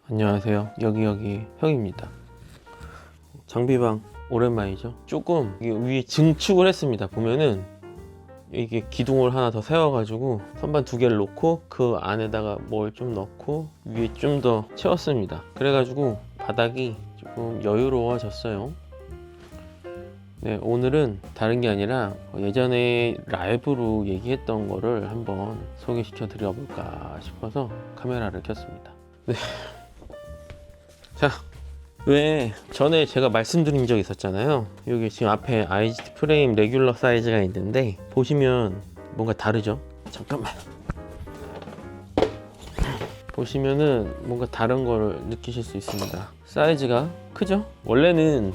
안녕하세요. 여기 형입니다. 장비방 오랜만이죠. 조금 위에 증축을 했습니다. 보면은 이게 기둥을 하나 더 세워가지고 선반 2개를 놓고 그 안에다가 뭘 좀 넣고 위에 좀 더 채웠습니다. 그래가지고 바닥이 조금 여유로워졌어요. 네, 오늘은 다른 게 아니라 예전에 라이브로 얘기했던 거를 한번 소개시켜 드려볼까 싶어서 카메라를 켰습니다. 네. 자, 왜 전에 제가 말씀드린 적 있었잖아요. 여기 지금 앞에 IGT 프레임 레귤러 사이즈가 있는데 보시면 뭔가 다르죠? 잠깐만. 보시면은 뭔가 다른 거를 느끼실 수 있습니다. 사이즈가 크죠? 원래는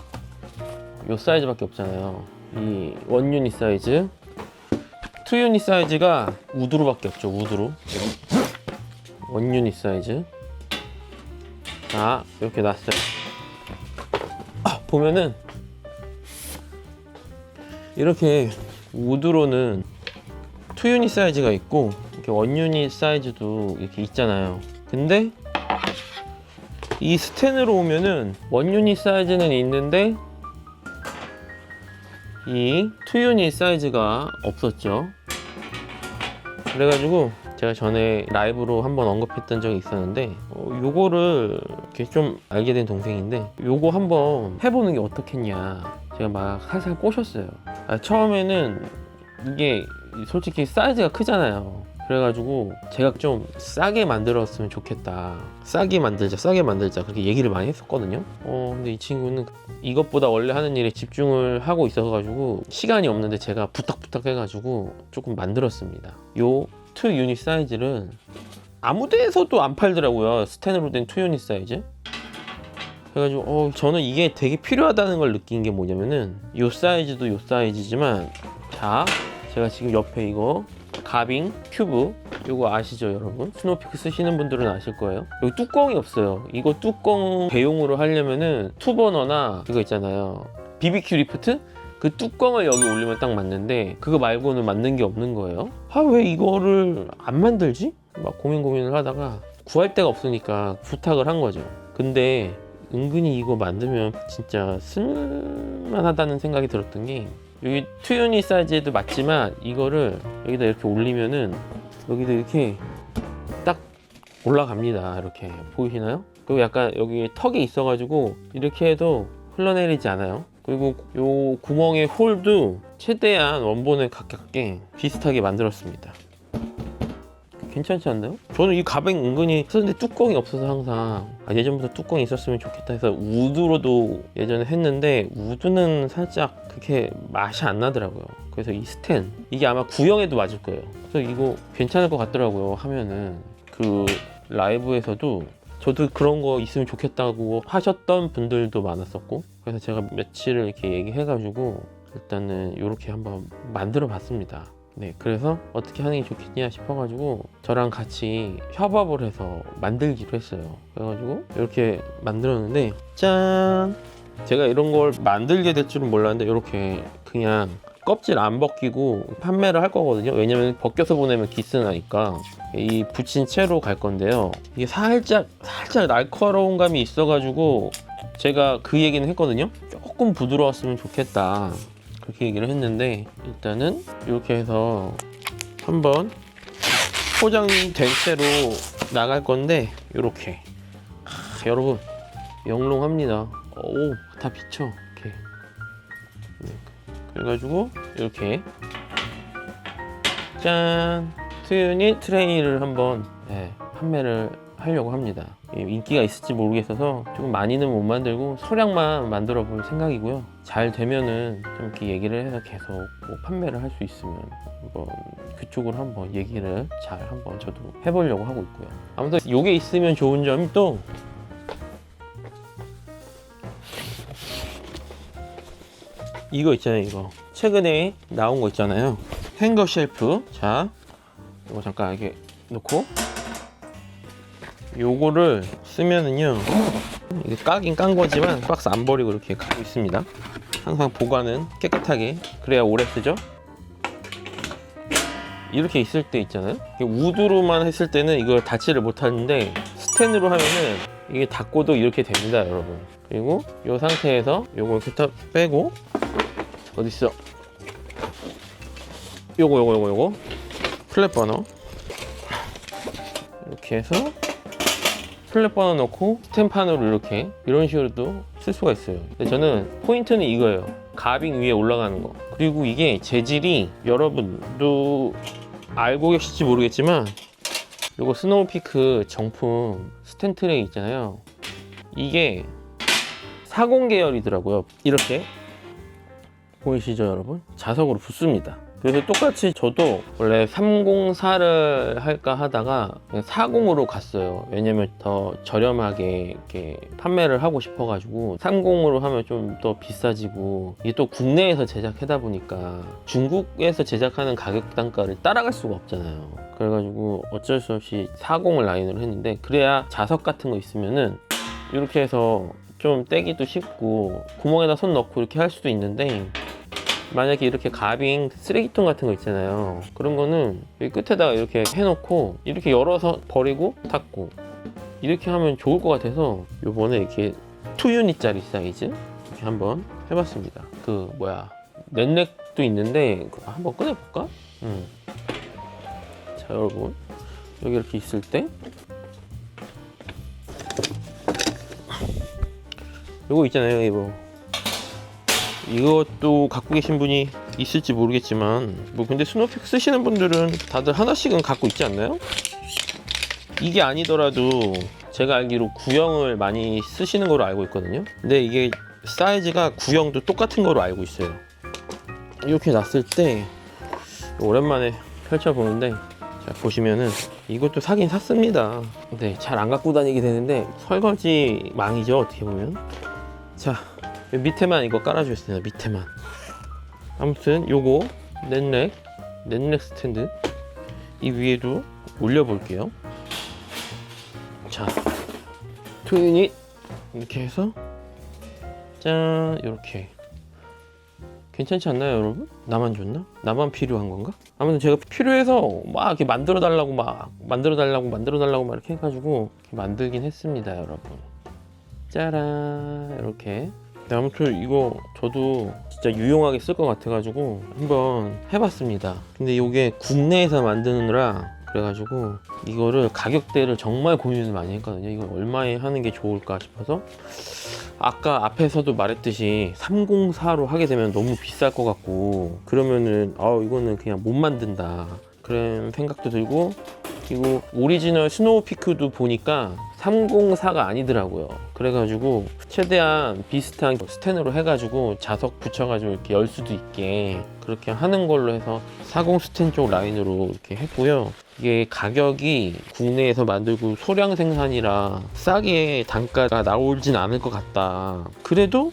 이 사이즈밖에 없잖아요. 이 1유닛 사이즈, 2유닛 사이즈가 우드로밖에 없죠. 우드로 1유닛 사이즈. 자, 이렇게 놨어요. 보면은 이렇게 우드로는 2유닛 사이즈가 있고 이렇게 1유닛 사이즈도 이렇게 있잖아요. 근데 이 스텐으로 오면은 1유닛 사이즈는 있는데 이 2유닛 사이즈가 없었죠. 그래가지고 제가 전에 라이브로 한번 언급했던 적이 있었는데 요거를 이렇게 좀 알게 된 동생인데 요거 한번 해보는 게 어떻겠냐 제가 막 살살 꼬셨어요. 처음에는 이게 솔직히 사이즈가 크잖아요. 그래가지고 제가 좀 싸게 만들었으면 좋겠다, 싸게 만들자 그렇게 얘기를 많이 했었거든요. 근데 이 친구는 이것보다 원래 하는 일에 집중을 하고 있어가지고 시간이 없는데 제가 부탁 해가지고 조금 만들었습니다. 요 2유닛 사이즈를 아무 데에서도 안 팔더라고요. 스텐으로 된 2유닛 사이즈. 그래가지고 저는 이게 되게 필요하다는 걸 느낀 게 뭐냐면은 요 사이즈도 요 사이즈지만, 자, 제가 지금 옆에 이거 가빙 큐브 요거 아시죠 여러분? 스노우피크 쓰시는 분들은 아실 거예요. 여기 뚜껑이 없어요. 이거 뚜껑 대용으로 하려면은 투버너나 그거 있잖아요, BBQ 리프트? 그 뚜껑을 여기 올리면 딱 맞는데 그거 말고는 맞는 게 없는 거예요. 왜 이거를 안 만들지? 막 고민을 하다가 구할 데가 없으니까 부탁을 한 거죠. 근데 은근히 이거 만들면 진짜 쓸만하다는 생각이 들었던 게, 여기 2유닛 사이즈에도 맞지만 이거를 여기다 이렇게 올리면은 여기도 이렇게 딱 올라갑니다. 이렇게 보이시나요? 그리고 약간 여기 턱이 있어가지고 이렇게 해도 흘러내리지 않아요. 그리고 요 구멍의 홀도 최대한 원본에 가깝게 비슷하게 만들었습니다. 괜찮지 않나요? 저는 이 가방 은근히 썼는데 뚜껑이 없어서 항상 예전부터 뚜껑이 있었으면 좋겠다 해서 우드로도 예전에 했는데 우드는 살짝 그렇게 맛이 안 나더라고요. 그래서 이 스텐, 이게 아마 구형에도 맞을 거예요. 그래서 이거 괜찮을 것 같더라고요. 하면은 그 라이브에서도 저도 그런 거 있으면 좋겠다고 하셨던 분들도 많았었고, 그래서 제가 며칠을 이렇게 얘기해가지고 일단은 이렇게 한번 만들어 봤습니다. 네, 그래서 어떻게 하는 게 좋겠냐 싶어가지고 저랑 같이 협업을 해서 만들기로 했어요. 그래가지고 이렇게 만들었는데, 짠! 제가 이런 걸 만들게 될 줄은 몰랐는데 이렇게 그냥 껍질 안 벗기고 판매를 할 거거든요. 왜냐면 벗겨서 보내면 기스 나니까. 이 붙인 채로 갈 건데요. 이게 살짝 날카로운 감이 있어가지고 제가 그 얘기는 했거든요. 조금 부드러웠으면 좋겠다, 그렇게 얘기를 했는데, 일단은 이렇게 해서 한번 포장된 채로 나갈 건데, 이렇게 여러분 영롱합니다. 오, 다 비쳐. 이렇게. 네. 그래가지고 이렇게 짠! 2유닛 트레이를 한번 판매를 하려고 합니다. 인기가 있을지 모르겠어서 조금 많이는 못 만들고 소량만 만들어 볼 생각이고요. 잘 되면은 좀 이렇게 얘기를 해서 계속 뭐 판매를 할 수 있으면 한번 그쪽으로 한번 얘기를 잘 한번 저도 해보려고 하고 있고요. 아무튼 요게 있으면 좋은 점이 또 이거 있잖아요. 이거 최근에 나온 거 있잖아요, 행거 쉘프. 자, 이거 잠깐 이렇게 놓고 요거를 쓰면은요, 이게 까긴 깐 거지만 박스 안 버리고 이렇게 갖고 있습니다. 항상 보관은 깨끗하게, 그래야 오래 쓰죠. 이렇게 있을 때 있잖아요. 우드로만 했을 때는 이걸 닫지를 못하는데 스텐으로 하면은 이게 닫고도 이렇게 됩니다, 여러분. 그리고 이 상태에서 요거 이렇게 딱 빼고, 어딨어? 요거 플랫 버너 이렇게 해서 플랫 버너 넣고 스텐판으로 이렇게 이런 식으로도 쓸 수가 있어요. 근데 저는 포인트는 이거예요. 가빙 위에 올라가는 거. 그리고 이게 재질이 여러분도 알고 계실지 모르겠지만 요거 스노우피크 정품 스텐 트레이 있잖아요. 이게 40 계열이더라고요. 이렇게 보이시죠, 여러분? 자석으로 붙습니다. 그래서 똑같이 저도 원래 304를 할까 하다가 40으로 갔어요. 왜냐면 더 저렴하게 이렇게 판매를 하고 싶어가지고 30으로 하면 좀 더 비싸지고, 이게 또 국내에서 제작하다 보니까 중국에서 제작하는 가격 단가를 따라갈 수가 없잖아요. 그래가지고 어쩔 수 없이 40을 라인으로 했는데, 그래야 자석 같은 거 있으면은 이렇게 해서 좀 떼기도 쉽고 구멍에다 손 넣고 이렇게 할 수도 있는데, 만약에 이렇게 가빙 쓰레기통 같은 거 있잖아요. 그런 거는 여기 끝에다가 이렇게 해놓고 이렇게 열어서 버리고 닫고 이렇게 하면 좋을 것 같아서 요번에 이렇게 2유닛짜리 사이즈 이렇게 한번 해봤습니다. 그 뭐야, 넷넥도 있는데 한번 꺼내볼까? 자, 여러분, 여기 이렇게 있을 때 요거 있잖아요. 이것도 갖고 계신 분이 있을지 모르겠지만, 뭐 근데 스노우피크 쓰시는 분들은 다들 하나씩은 갖고 있지 않나요? 이게 아니더라도 제가 알기로 구형을 많이 쓰시는 거로 알고 있거든요. 근데 이게 사이즈가 구형도 똑같은 거로 알고 있어요. 이렇게 놨을 때 오랜만에 펼쳐보는데, 자, 보시면은 이것도 사긴 샀습니다. 근데 잘 안 갖고 다니게 되는데 설거지 망이죠, 어떻게 보면. 자, 밑에만 이거 깔아주셨어요. 밑에만. 아무튼 요거 넷넥 스탠드 이 위에도 올려볼게요. 자, 2유닛 이렇게 해서 짠, 이렇게. 괜찮지 않나요, 여러분? 나만 줬나? 나만 필요한 건가? 아무튼 제가 필요해서 막 이렇게 만들어 달라고 막 이렇게 해가지고 이렇게 만들긴 했습니다, 여러분. 짜란, 이렇게. 네, 아무튼 이거 저도 진짜 유용하게 쓸 것 같아가지고 한번 해봤습니다. 근데 이게 국내에서 만드느라 그래가지고 이거를 가격대를 정말 고민을 많이 했거든요. 이걸 얼마에 하는 게 좋을까 싶어서. 아까 앞에서도 말했듯이 304로 하게 되면 너무 비쌀 것 같고, 그러면은 이거는 그냥 못 만든다 그런 생각도 들고, 그리고 오리지널 스노우피크도 보니까 304가 아니더라고요. 그래가지고 최대한 비슷한 스텐으로 해가지고 자석 붙여가지고 이렇게 열 수도 있게 그렇게 하는 걸로 해서 40 스텐 쪽 라인으로 이렇게 했고요. 이게 가격이 국내에서 만들고 소량 생산이라 싸게 단가가 나오진 않을 것 같다. 그래도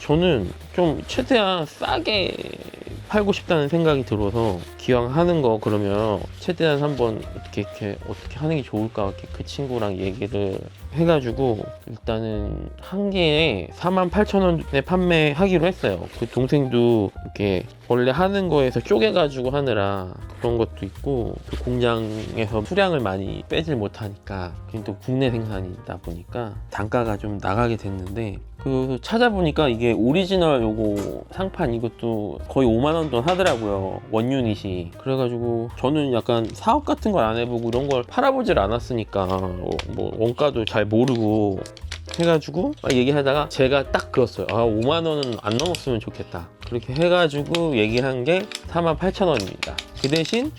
저는 좀 최대한 싸게 팔고 싶다는 생각이 들어서, 기왕 하는 거 그러면 최대한 한번 어떻게 하는 게 좋을까, 이렇게 그 친구랑 얘기를 해가지고 일단은 한 개에 48,000원에 판매하기로 했어요. 그 동생도 이렇게 원래 하는 거에서 쪼개가지고 하느라 그런 것도 있고, 그 공장에서 수량을 많이 빼질 못하니까, 또 국내 생산이다 보니까 단가가 좀 나가게 됐는데, 그 찾아보니까 이게 오리지널 요거 상판 이것도 거의 5만원 돈 하더라고요, 원유닛이. 그래가지고 저는 약간 사업 같은 걸 안 해보고 이런 걸 팔아보질 않았으니까 뭐 원가도 잘 모르고 해가지고 얘기하다가 제가 딱 그었어요. 5만원은 안 넘었으면 좋겠다. 그렇게 해가지고 얘기한 게 48,000원입니다. 그 대신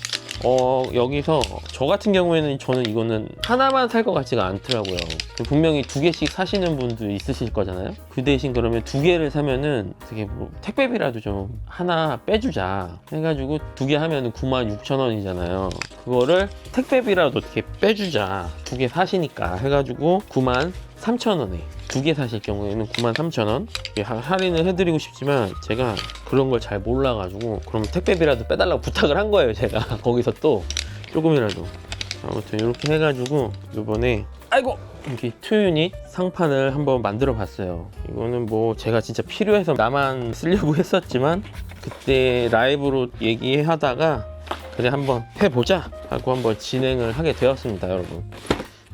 여기서 저 같은 경우에는 저는 이거는 하나만 살 것 같지가 않더라고요. 분명히 2개씩 사시는 분도 있으실 거잖아요. 그 대신 그러면 2개를 사면은 어떻게 뭐 택배비라도 좀 하나 빼주자 해가지고 2개 하면은 96,000원이잖아요. 그거를 택배비라도 어떻게 빼주자, 2개 사시니까 해가지고 93,000원에 2개 사실 경우에는 93,000원 할인을 해드리고 싶지만, 제가 그런 걸 잘 몰라가지고 그럼 택배비라도 빼달라고 부탁을 한 거예요, 제가. 거기서 또 조금이라도. 아무튼 이렇게 해가지고 이번에 이렇게 2유닛 상판을 한번 만들어 봤어요. 이거는 뭐 제가 진짜 필요해서 나만 쓰려고 했었지만, 그때 라이브로 얘기하다가 그래 한번 해보자 하고 한번 진행을 하게 되었습니다, 여러분.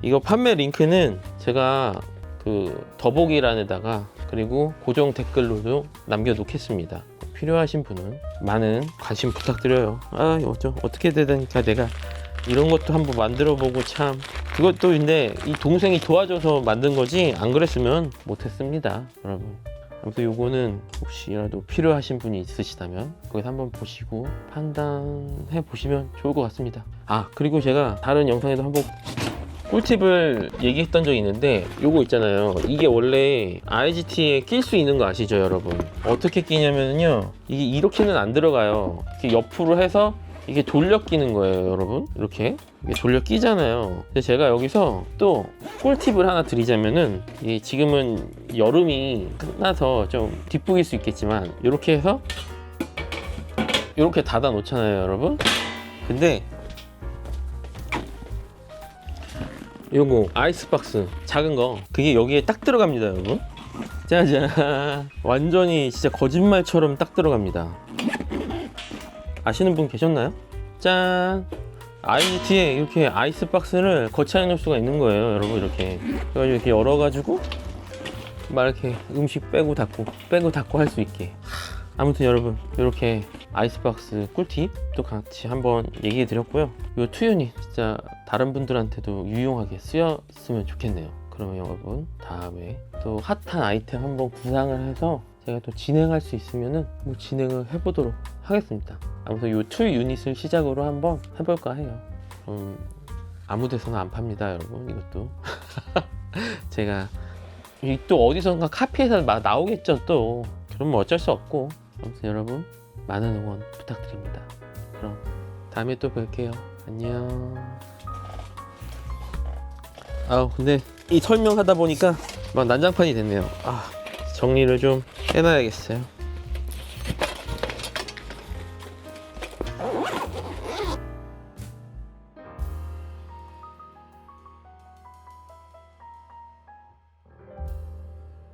이거 판매 링크는 제가 그 더보기란에다가 그리고 고정 댓글로도 남겨놓겠습니다. 필요하신 분은 많은 관심 부탁드려요. 어떻게 되니까 내가 이런 것도 한번 만들어보고 참 그것도 근데 이 동생이 도와줘서 만든 거지 안 그랬으면 못했습니다, 여러분. 아무튼 요거는 혹시라도 필요하신 분이 있으시다면 거기서 한번 보시고 판단해 보시면 좋을 것 같습니다. 그리고 제가 다른 영상에도 한번 꿀팁을 얘기했던 적이 있는데 요거 있잖아요. 이게 원래 IGT에 낄 수 있는 거 아시죠, 여러분? 어떻게 끼냐면요, 이게 이렇게는 안 들어가요. 이렇게 옆으로 해서 이게 돌려 끼는 거예요, 여러분. 이렇게 돌려 끼잖아요. 근데 제가 여기서 또 꿀팁을 하나 드리자면은, 이게 지금은 여름이 끝나서 좀 뒷북일 수 있겠지만 이렇게 해서 이렇게 닫아 놓잖아요, 여러분. 근데 요거 아이스박스 작은 거 그게 여기에 딱 들어갑니다, 여러분. 짜잔. 완전히 진짜 거짓말처럼 딱 들어갑니다. 아시는 분 계셨나요? 짠. IGT에 이렇게 아이스박스를 거치해 놓을 수가 있는 거예요, 여러분. 이렇게 그래가지고 이렇게 열어가지고 막 이렇게 음식 빼고 닫고 할 수 있게. 아무튼 여러분, 이렇게 아이스박스 꿀팁도 같이 한번 얘기해 드렸고요. 이 투유닛 진짜 다른 분들한테도 유용하게 쓰였으면 좋겠네요. 그러면 여러분, 다음에 또 핫한 아이템 한번 구상을 해서 제가 또 진행할 수 있으면은 뭐 진행을 해보도록 하겠습니다. 아무튼 이 투 유닛을 시작으로 한번 해볼까 해요. 아무 데서나 안 팝니다, 여러분. 이것도 제가 또 어디선가 카피해서 막 나오겠죠. 또 그러면 어쩔 수 없고. 아무튼 여러분, 많은 응원 부탁드립니다. 그럼 다음에 또 뵐게요. 안녕. 근데 이 설명하다 보니까 막 난장판이 됐네요. 정리를 좀 해놔야겠어요.